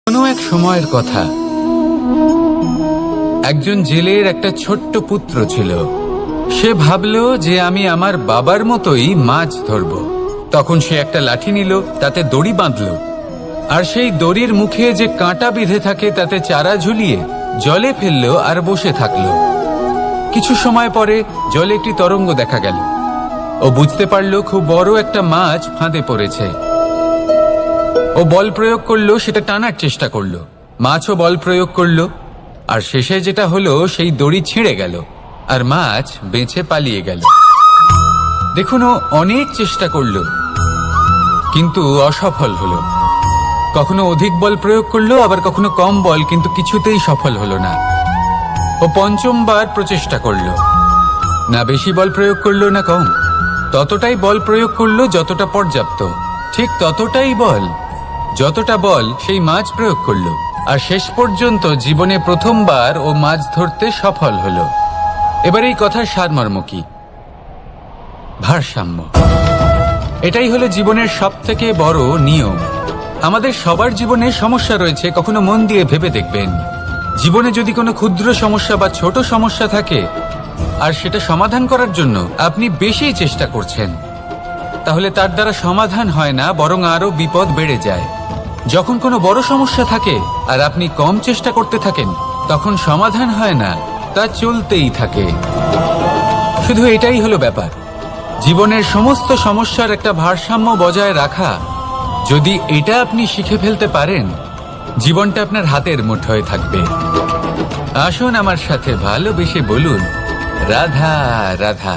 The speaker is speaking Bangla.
কোনো এক সময়ের কথা, একজন জেলের একটা ছোট্ট পুত্র ছিল। সে ভাবলো যে আমি আমার বাবার মতোই মাছ ধরব। তখন সে একটা লাঠি নিল, তাতে দড়ি বাঁধল, আর সেই দড়ির মুখে যে কাঁটা বিঁধে থাকে তাতে চারা ঝুলিয়ে জলে ফেললো আর বসে থাকলো। কিছু সময় পরে জলে একটি তরঙ্গ দেখা গেল। ও বুঝতে পারলো খুব বড় একটা মাছ ফাঁদে পড়েছে। ও বল প্রয়োগ করলো, সেটা টানার চেষ্টা করলো। মাছও বল প্রয়োগ করলো, আর শেষে যেটা হলো সেই দড়ি ছিঁড়ে গেল আর মাছ বেঁচে পালিয়ে গেল। দেখুন, ও অনেক চেষ্টা করলো কিন্তু অসফল হলো। কখনো অধিক বল প্রয়োগ করলো, আবার কখনো কম বল, কিন্তু কিছুতেই সফল হলো না। ও পঞ্চমবার প্রচেষ্টা করলো, না বেশি বল প্রয়োগ করলো না কম, ততটাই বল প্রয়োগ করলো যতটা পর্যাপ্ত, ঠিক ততটাই বল, যতটা বল সেই মাছ প্রয়োগ করলো। আর শেষ পর্যন্ত জীবনে প্রথমবার ও মাছ ধরতে সফল হলো। এবার এই কথার সারমর্ম কি? ভারসাম্য। এটাই হলো জীবনের সবথেকে বড় নিয়ম। আমাদের সবার জীবনে সমস্যা রয়েছে, কখনো মন দিয়ে ভেবে দেখবেন। জীবনে যদি কোনো ক্ষুদ্র সমস্যা বা ছোট সমস্যা থাকে আর সেটা সমাধান করার জন্য আপনি বেশি চেষ্টা করছেন, তাহলে তার দ্বারা সমাধান হয় না, বরং আরো বিপদ বেড়ে যায়। যখন কোনো বড় সমস্যা থাকে আর আপনি কম চেষ্টা করতে থাকেন, তখন সমাধান হয় না, তা চলতেই থাকে। শুধু এটাই হলো ব্যাপার। জীবনের সমস্ত সমস্যার একটা ভারসাম্য বজায় রাখা, যদি এটা আপনি শিখে ফেলতে পারেন, জীবনটা আপনার হাতের মুঠোয় থাকবে। আসুন আমার সাথে ভালোবেসে বলুন, রাধা রাধা।